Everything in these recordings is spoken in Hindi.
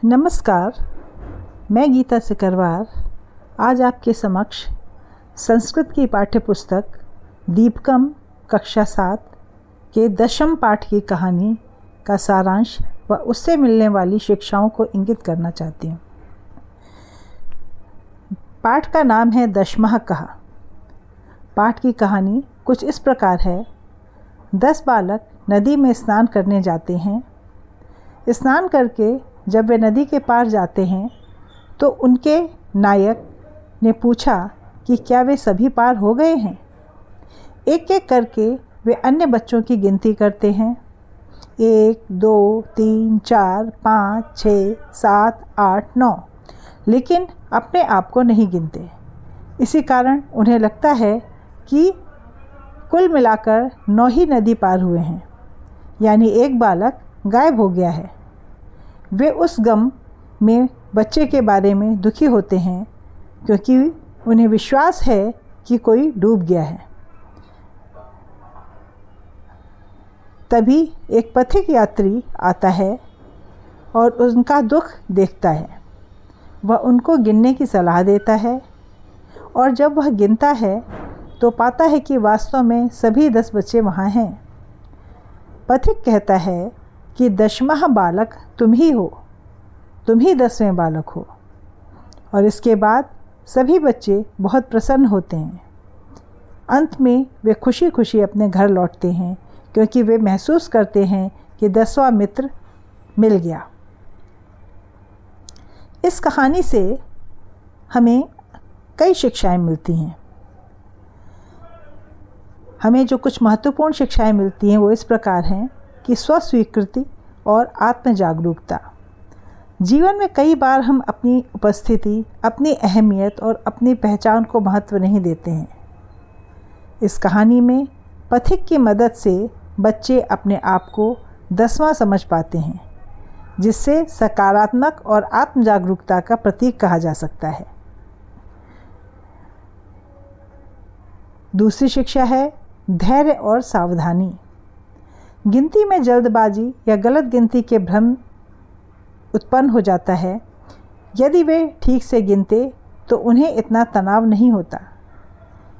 नमस्कार, मैं गीता सिकरवार आज आपके समक्ष संस्कृत की पाठ्यपुस्तक दीपकम कक्षा 7 के 10वें पाठ की कहानी का सारांश व उससे मिलने वाली शिक्षाओं को इंगित करना चाहती हूँ। पाठ का नाम है 10वां कहा। पाठ की कहानी कुछ इस प्रकार है। 10 बालक नदी में स्नान करने जाते हैं। स्नान करके जब वे नदी के पार जाते हैं तो उनके नायक ने पूछा कि क्या वे सभी पार हो गए हैं। एक एक करके वे अन्य बच्चों की गिनती करते हैं। 1, 2, 3, 4, 5, 6, 7, 8, 9, लेकिन अपने आप को नहीं गिनते। इसी कारण उन्हें लगता है कि कुल मिलाकर 9 ही नदी पार हुए हैं, यानी एक बालक गायब हो गया है। वे उस गम में बच्चे के बारे में दुखी होते हैं क्योंकि उन्हें विश्वास है कि कोई डूब गया है। तभी एक पथिक यात्री आता है और उनका दुख देखता है। वह उनको गिनने की सलाह देता है और जब वह गिनता है तो पाता है कि वास्तव में सभी 10 बच्चे वहाँ हैं। पथिक कहता है कि 10वां बालक तुम ही हो, तुम ही 10वें बालक हो। और इसके बाद सभी बच्चे बहुत प्रसन्न होते हैं। अंत में वे खुशी खुशी अपने घर लौटते हैं क्योंकि वे महसूस करते हैं कि 10वां मित्र मिल गया। इस कहानी से हमें कई शिक्षाएं मिलती हैं। हमें जो कुछ महत्वपूर्ण शिक्षाएं मिलती हैं वो इस प्रकार हैं कि स्वस्वीकृति और आत्म जागरूकता। जीवन में कई बार हम अपनी उपस्थिति, अपनी अहमियत और अपनी पहचान को महत्व नहीं देते हैं। इस कहानी में पथिक की मदद से बच्चे अपने आप को 10वां समझ पाते हैं, जिससे सकारात्मक और आत्म जागरूकता का प्रतीक कहा जा सकता है। दूसरी शिक्षा है धैर्य और सावधानी। गिनती में जल्दबाजी या गलत गिनती के भ्रम उत्पन्न हो जाता है। यदि वे ठीक से गिनते तो उन्हें इतना तनाव नहीं होता।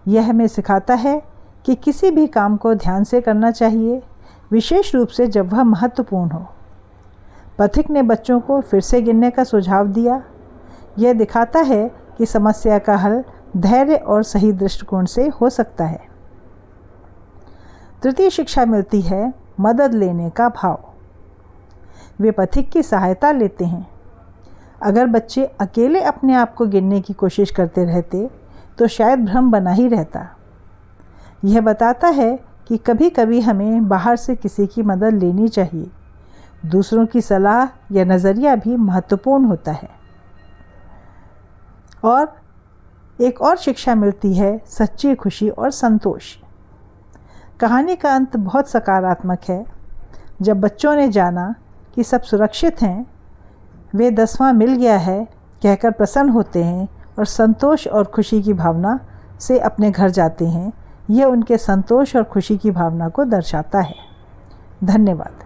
यह हमें सिखाता है कि किसी भी काम को ध्यान से करना चाहिए, विशेष रूप से जब वह महत्वपूर्ण हो। पथिक ने बच्चों को फिर से गिनने का सुझाव दिया। यह दिखाता है कि समस्या का हल धैर्य और सही दृष्टिकोण से हो सकता है। तृतीय शिक्षा मिलती है मदद लेने का भाव। वे पथिक की सहायता लेते हैं। अगर बच्चे अकेले अपने आप को गिनने की कोशिश करते रहते तो शायद भ्रम बना ही रहता। यह बताता है कि कभी कभी हमें बाहर से किसी की मदद लेनी चाहिए। दूसरों की सलाह या नज़रिया भी महत्वपूर्ण होता है। और एक और शिक्षा मिलती है सच्ची खुशी और संतोष। कहानी का अंत बहुत सकारात्मक है। जब बच्चों ने जाना कि सब सुरक्षित हैं, वे 10वां मिल गया है कहकर प्रसन्न होते हैं और संतोष और खुशी की भावना से अपने घर जाते हैं। यह उनके संतोष और खुशी की भावना को दर्शाता है। धन्यवाद।